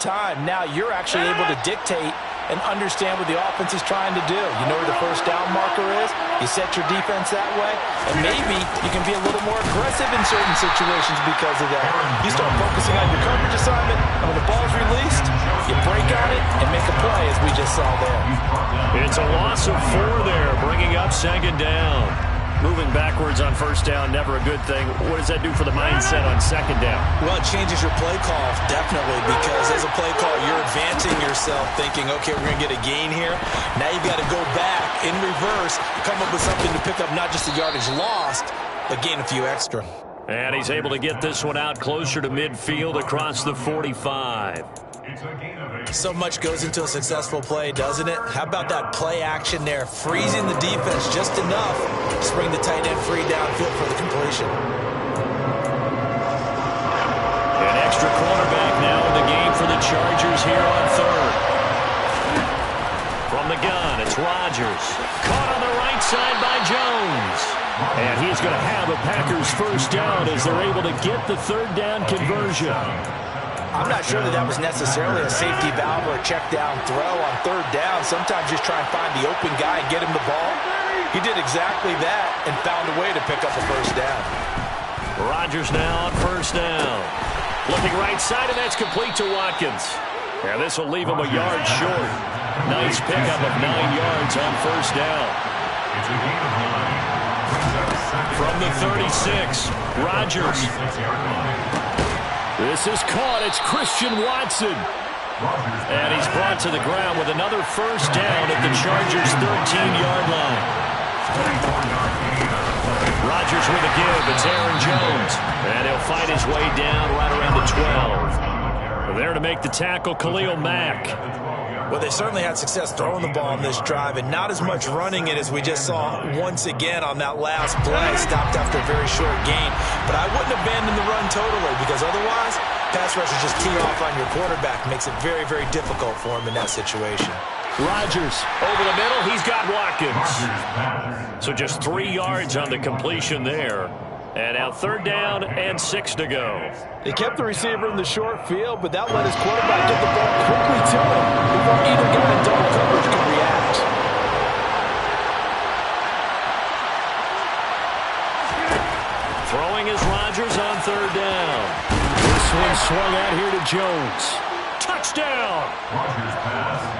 time. Now you're actually able to dictate and understand what the offense is trying to do. You know where the first down marker is. You set your defense that way, and maybe you can be a little more aggressive in certain situations because of that. You start focusing on your coverage assignment, and when the ball's released, you break on it and make a play, as we just saw there. It's a loss of 4 there, bringing up second down. Moving backwards on first down, never a good thing. What does that do for the mindset on second down? Well, it changes your play call, definitely, because as a play call, you're advancing yourself, thinking, okay, we're going to get a gain here. Now you've got to go back in reverse, come up with something to pick up not just the yardage lost, but gain a few extra. And he's able to get this one out closer to midfield across the 45. So much goes into a successful play, doesn't it? How about that play action there, freezing the defense just enough to bring the tight end free downfield for the completion. An extra cornerback now in the game for the Chargers here on third. From the gun, it's Rodgers. Caught on the right side by Jones. And he's going to have a Packers first down as they're able to get the third down conversion. I'm not sure that was necessarily a safety valve or a check down throw on third down. Sometimes just try and find the open guy and get him the ball. He did exactly that and found a way to pick up a first down. Rodgers now on first down. Looking right side, and that's complete to Watkins. Yeah, this will leave him a yard short. Nice pickup of 9 yards on first down. From the 36, Rodgers. This is caught. It's Christian Watson. And he's brought to the ground with another first down at the Chargers' 13-yard line. Rodgers with a give. It's Aaron Jones. And he'll fight his way down right around the 12. There to make the tackle, Khalil Mack. Well, they certainly had success throwing the ball on this drive and not as much running it as we just saw once again on that last play. Stopped after a very short gain. But I wouldn't abandon the run totally because otherwise, pass rushers just tee off on your quarterback. Makes it very, very difficult for him in that situation. Rodgers over the middle. He's got Watkins. So just 3 yards on the completion there. And now third down and 6 to go. They kept the receiver in the short field, but that let his quarterback get the ball quickly to him before either guy in double coverage could react. Throwing is Rodgers on third down. This one swung out here to Jones. Touchdown!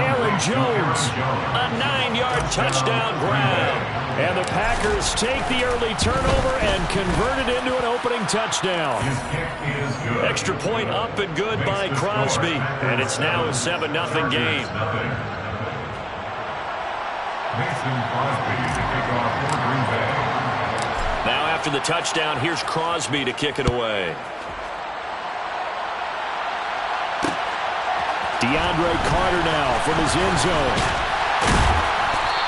Aaron Jones, a 9-yard touchdown grab. And the Packers take the early turnover and convert it into an opening touchdown. Extra point up and good by Crosby. And it's now a 7-0 game. Now after the touchdown, here's Crosby to kick it away. DeAndre Carter now from his end zone.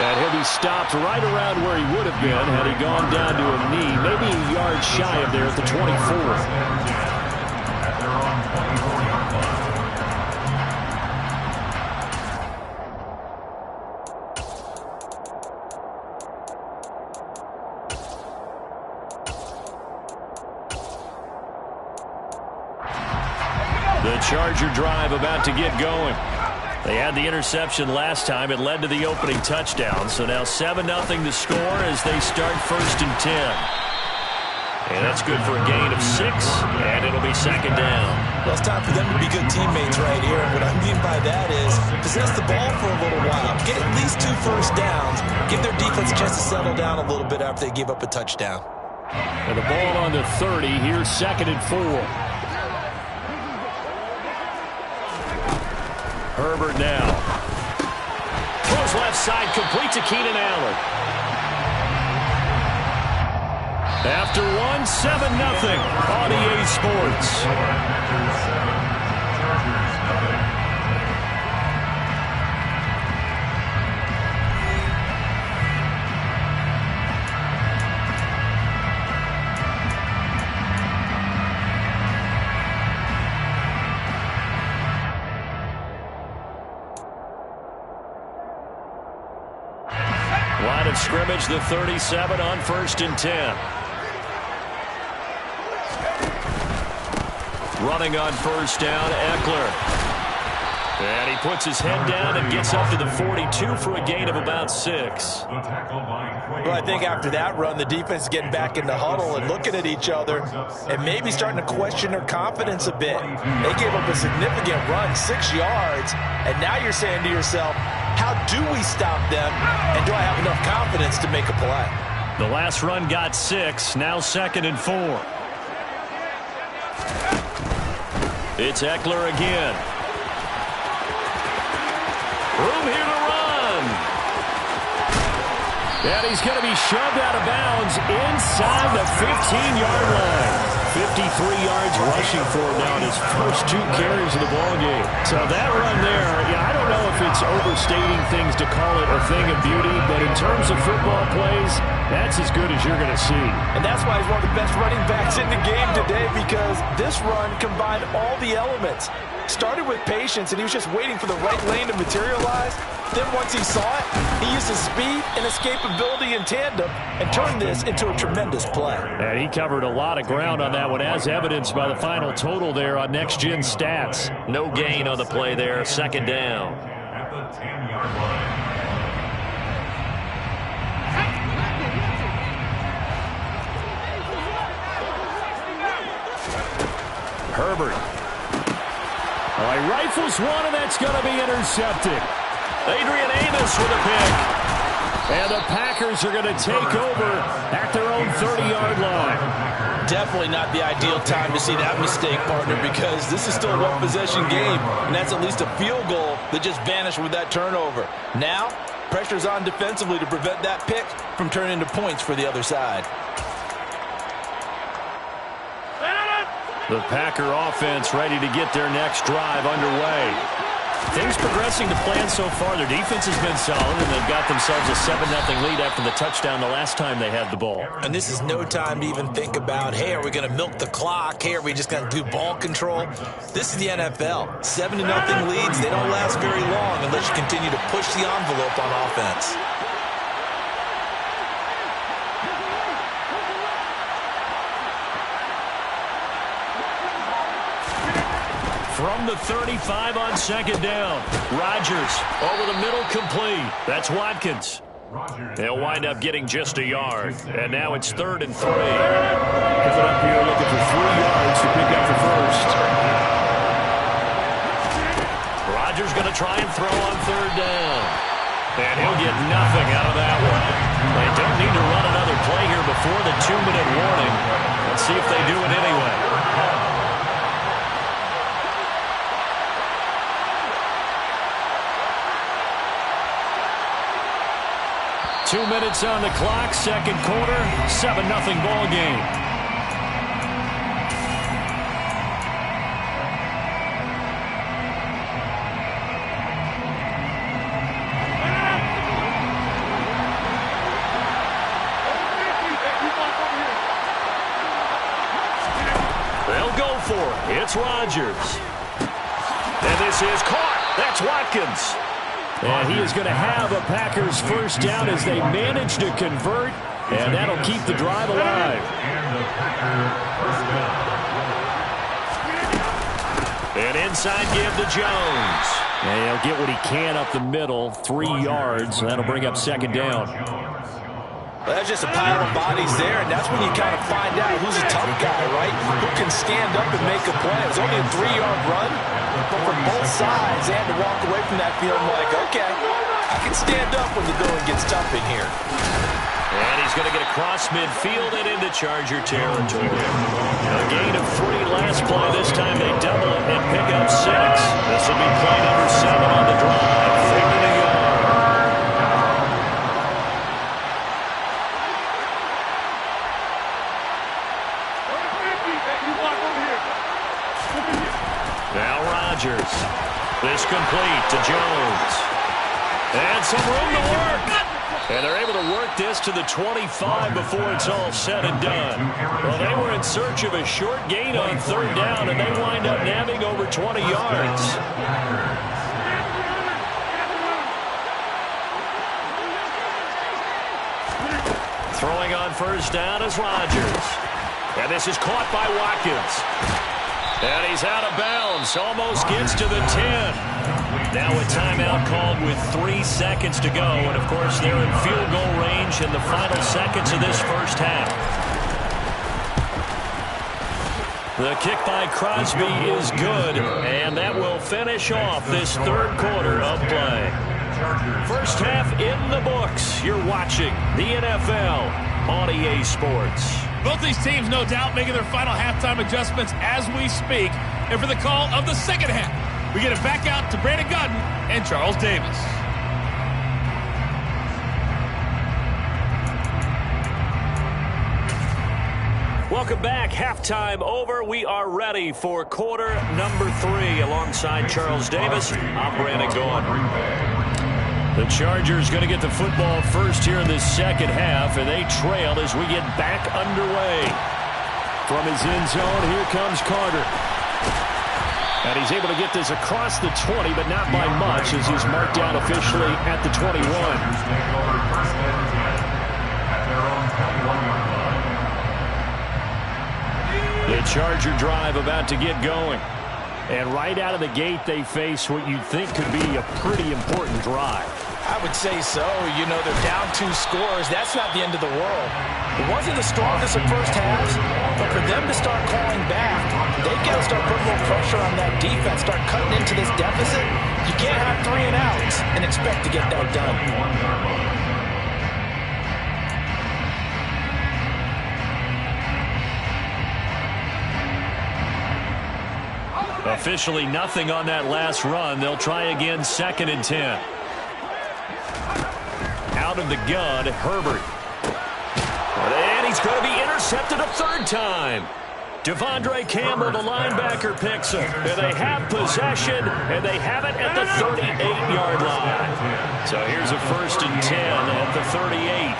And he'll be stopped right around where he would have been had he gone down to a knee, maybe a yard shy of there at the 24. The Charger drive about to get going. They had the interception last time. It led to the opening touchdown. So now 7-0 to score as they start first and 10. And that's good for a gain of 6. And it'll be second down. Well, it's time for them to be good teammates right here. And what I mean by that is possess the ball for a little while. Get at least 2 first downs. Give their defense a chance to settle down a little bit after they give up a touchdown. And the ball on the 30. Here's second and 4. Herbert now. Throws left side, complete to Keenan Allen. After 1, 7-0 on EA Sports. Line of scrimmage, the 37 on first and 10. Running on first down, Eckler. And he puts his head down and gets up to the 42 for a gain of about 6. Well, I think after that run, the defense is getting back in the huddle and looking at each other and maybe starting to question their confidence a bit. They gave up a significant run, 6 yards, and now you're saying to yourself, how do we stop them, and do I have enough confidence to make a play? The last run got 6, now 2nd and 4. It's Eckler again. Room here to run. And he's going to be shoved out of bounds inside the 15-yard line. 53 yards rushing for him now in his first 2 carries of the ballgame. So that run there, yeah, I don't know if it's overstating things to call it a thing of beauty, but in terms of football plays, that's as good as you're going to see. And that's why he's one of the best running backs in the game today, because this run combined all the elements. Started with patience, and he was just waiting for the right lane to materialize. Then once he saw it, he used his speed and escapability in tandem and turned this into a tremendous play. And he covered a lot of ground on that one, as evidenced by the final total there on Next Gen Stats. No gain on the play there, 2nd down. At the 10-yard line. Herbert. Oh, he rifles one, and that's going to be intercepted. Adrian Amos with a pick. And the Packers are going to take over at their own 30-yard line. Definitely not the ideal time to see that mistake, partner, because this is still a one-possession game, and that's at least a field goal that just vanished with that turnover. Now, pressure's on defensively to prevent that pick from turning into points for the other side. The Packer offense ready to get their next drive underway. Things progressing to plan so far. Their defense has been solid, and they've got themselves a 7-0 lead after the touchdown the last time they had the ball. And this is no time to even think about, hey, are we going to milk the clock? Hey, are we just going to do ball control? This is the NFL. 7-0 leads, they don't last very long unless you continue to push the envelope on offense. From the 35 on 2nd down. Rodgers over the middle, complete. That's Watkins. They'll wind up getting just a yard. And now it's 3rd and 3. Picking up here, looking for 3 yards to pick up the first. Rodgers going to try and throw on 3rd down. And he'll get nothing out of that one. They don't need to run another play here before the 2-minute warning. Let's see if they do it anyway. 2 minutes on the clock, 2nd quarter, 7-0 ball game. They'll go for it. It's Rodgers. And this is caught. That's Watkins. And he is going to have a Packers first down as they manage to convert, and that'll keep the drive alive. An inside give to Jones. And he'll get what he can up the middle, 3 yards, and that'll bring up 2nd down. Well, that's just a pile of bodies there, and that's when you kind of find out who's a tough guy, right? Who can stand up and make a play. It was only a 3-yard run, but from both sides, they had to walk away from that field like, okay, I can stand up when the going gets tough in here. And he's going to get across midfield and into Charger territory. A gain of 3 last play. This time they double it and pick up 6. This will be play number 7 on the drive. 3 to the yard. Now Rodgers. This complete to Jones. And some room to work. And they're able to work this to the 25 before it's all said and done. Well, they were in search of a short gain on 3rd down, and they wind up nabbing over 20 yards. Throwing on 1st down is Rodgers. And this is caught by Watkins. And he's out of bounds. Almost gets to the 10. Now a timeout called with 3 seconds to go. And, of course, they're in field goal range in the final seconds of this first half. The kick by Crosby is good, and that will finish off this third quarter of play. First half in the books. You're watching the NFL on EA Sports. Both these teams, no doubt, making their final halftime adjustments as we speak. And for the call of the second half, we get it back out to Brandon Godden and Charles Davis. Welcome back. Halftime over. We are ready for quarter number 3. Alongside Charles Davis, I'm Brandon Gaudin. The Chargers going to get the football first here in this second half, and they trail as we get back underway. From his end zone, here comes Carter. And he's able to get this across the 20, but not by much, as he's marked down officially at the 21. The Charger drive about to get going. And right out of the gate, they face what you'd think could be a pretty important drive. I would say so. You know, they're down 2 scores. That's not the end of the world. It wasn't the strongest of first halves, but for them to start calling back, they've got to start putting more pressure on that defense, start cutting into this deficit. You can't have 3 and outs and expect to get that done. Officially nothing on that last run. They'll try again, 2nd and 10. Out of the gun, Herbert. And he's going to be intercepted a 3rd time. Devondre Campbell, the linebacker, picks him. And they have possession, and they have it at the 38-yard line. So here's a 1st and 10 at the 38.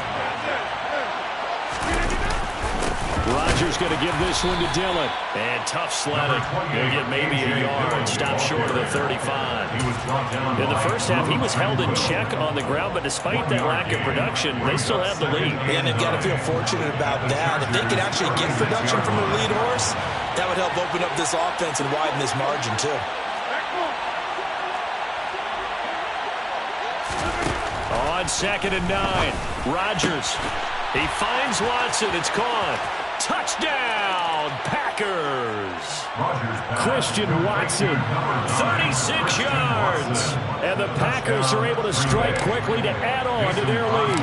Rodgers going to give this one to Dillon. And tough sledding. He'll get maybe a yard. Stop short of the 35. In the first half, he was held in check on the ground, but despite that lack of production, they still have the lead. And they've got to feel fortunate about that. If they could actually get production from their lead horse, that would help open up this offense and widen this margin, too. On 2nd and 9, Rodgers. He finds Watson. It's caught. Touchdown, Packers. Christian Watson, 36 yards. And the Packers are able to strike quickly to add on to their lead.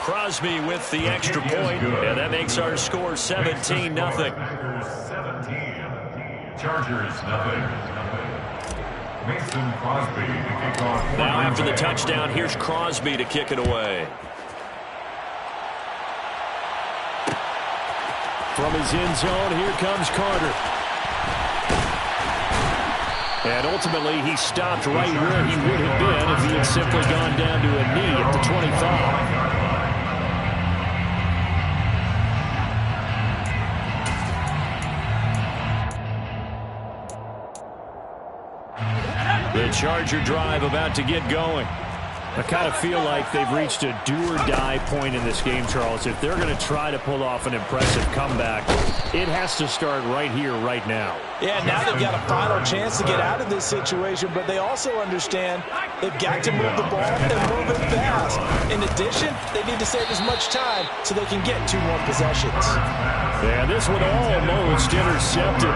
Crosby with the extra point, and that makes our score 17-0. Chargers, nothing. Mason Crosby to kick off. Now after the touchdown, here's Crosby to kick it away. From his end zone, here comes Carter. And ultimately, he stopped right where he would have been if he had simply gone down to a knee at the 25. The Charger drive about to get going. I kind of feel like they've reached a do-or-die point in this game, Charles. If they're going to try to pull off an impressive comeback, it has to start right here, right now. Yeah, now they've got a final chance to get out of this situation, but they also understand they've got to move the ball and move it fast. In addition, they need to save as much time so they can get 2 more possessions. Yeah, this one almost intercepted.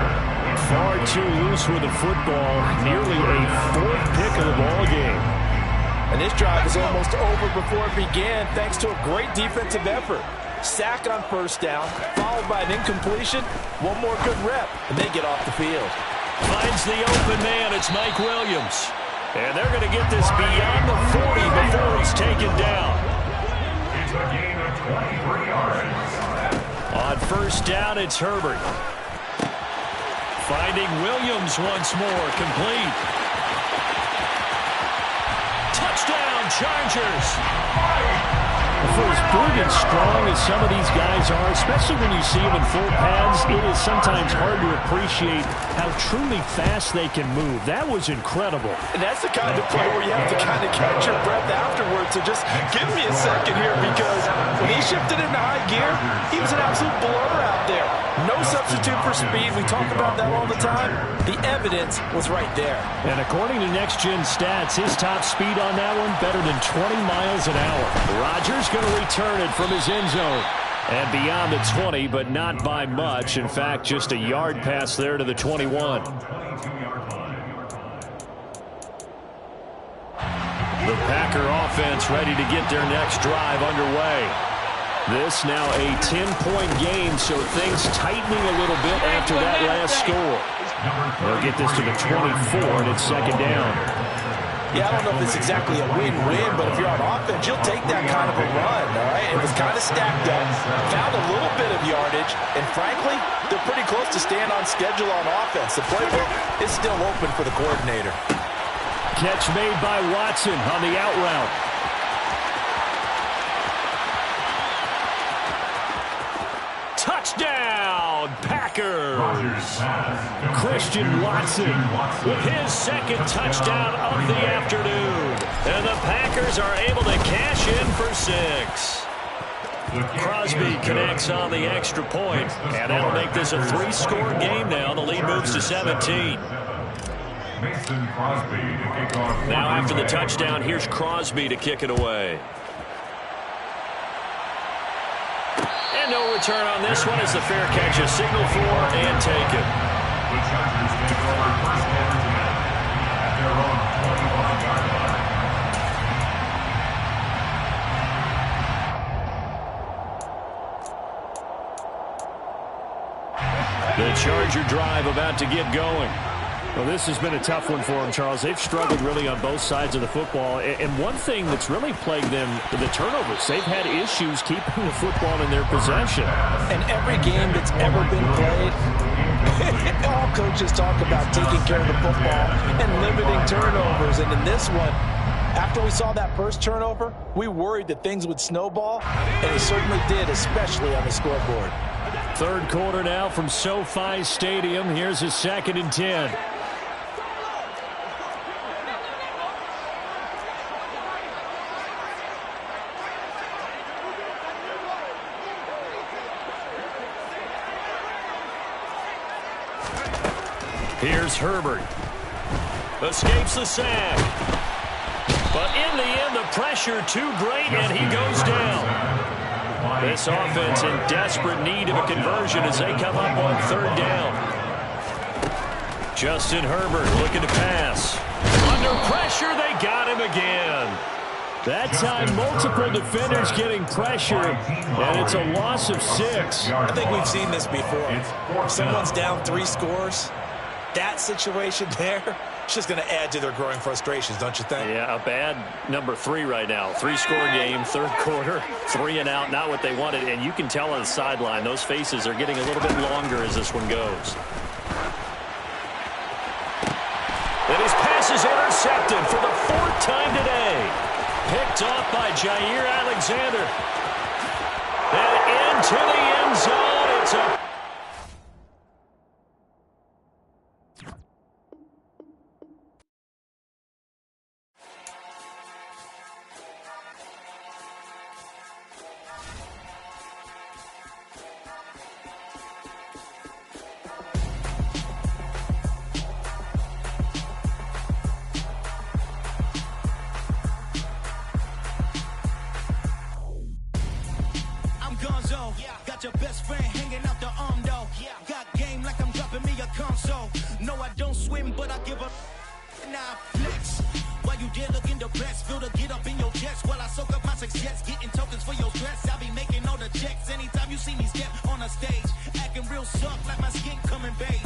Far too loose with the football. Nearly a 4th pick of the ball game. And this drive is almost over before it began thanks to a great defensive effort. Sack on 1st down, followed by an incompletion. 1 more good rep, and they get off the field. Finds the open man. It's Mike Williams. And they're going to get this beyond the 40 before he's taken down. It's a gain of 23 yards. On 1st down, it's Herbert. Finding Williams once more, complete. Touchdown, Chargers. For as big and strong as some of these guys are, especially when you see them in full pads, it is sometimes hard to appreciate how truly fast they can move. That was incredible. And that's the kind of play where you have to kind of catch your breath afterwards. So just give me a second here, because when he shifted into high gear, he was an absolute blur out there. No substitute for speed. We talk about that all the time. The evidence was right there. And according to Next Gen Stats, his top speed on that one, better than 20 miles an hour. Rodgers going to return it from his end zone. And beyond the 20, but not by much. In fact, just a yard pass there to the 21. The Packer offense ready to get their next drive underway. This now a 10-point game, so things tightening a little bit after that last score. They'll get this to the 24, and it's second down. Yeah, I don't know if it's exactly a win-win, but if you're on offense, you'll take that kind of a run, all right? It was kind of stacked up, found a little bit of yardage, and frankly, they're pretty close to staying on schedule on offense. The playbook is still open for the coordinator. Catch made by Watson on the out route. Touchdown, Packers! Christian Watson with his second touchdown of the afternoon. And the Packers are able to cash in for 6. Crosby connects on the extra point, and that'll make this a 3-score game now. The lead moves to 17. Now after the touchdown, here's Crosby to kick it away. And no return on this one as the fair catch is signaled for and taken. The Chargers take over first and 10 at their own 25-yard line. The Charger drive about to get going. Well, this has been a tough one for them, Charles. They've struggled really on both sides of the football. And one thing that's really plagued them, the turnovers. They've had issues keeping the football in their possession. And every game that's ever been played, all coaches talk about taking care of the football and limiting turnovers. And in this one, after we saw that first turnover, we worried that things would snowball, and it certainly did, especially on the scoreboard. Third quarter now from SoFi Stadium. Here's a 2nd and 10. Here's Herbert. Escapes the sack. But in the end, the pressure too great, and he goes down. This offense in desperate need of a conversion as they come up on 3rd down. Justin Herbert looking to pass. Under pressure, they got him again. That time, multiple defenders getting pressure, and it's a loss of 6. I think we've seen this before. If someone's down 3 scores, that situation there, it's just going to add to their growing frustrations, don't you think? Yeah, a bad number 3 right now. 3-score game, 3rd quarter, 3 and out, not what they wanted. And you can tell on the sideline, those faces are getting a little bit longer as this one goes. And his pass is intercepted for the 4th time today. Picked off by Jair Alexander. And into the end zone. It's a Got your best friend hanging out the arm though. Got game like I'm dropping me a console. No, I don't swim, but I give a now flex. While you there looking depressed, feel to get up in your chest while I soak up my success, getting tokens for your stress. I'll be making all the checks anytime you see me step on a stage, acting real soft like my skin coming beige.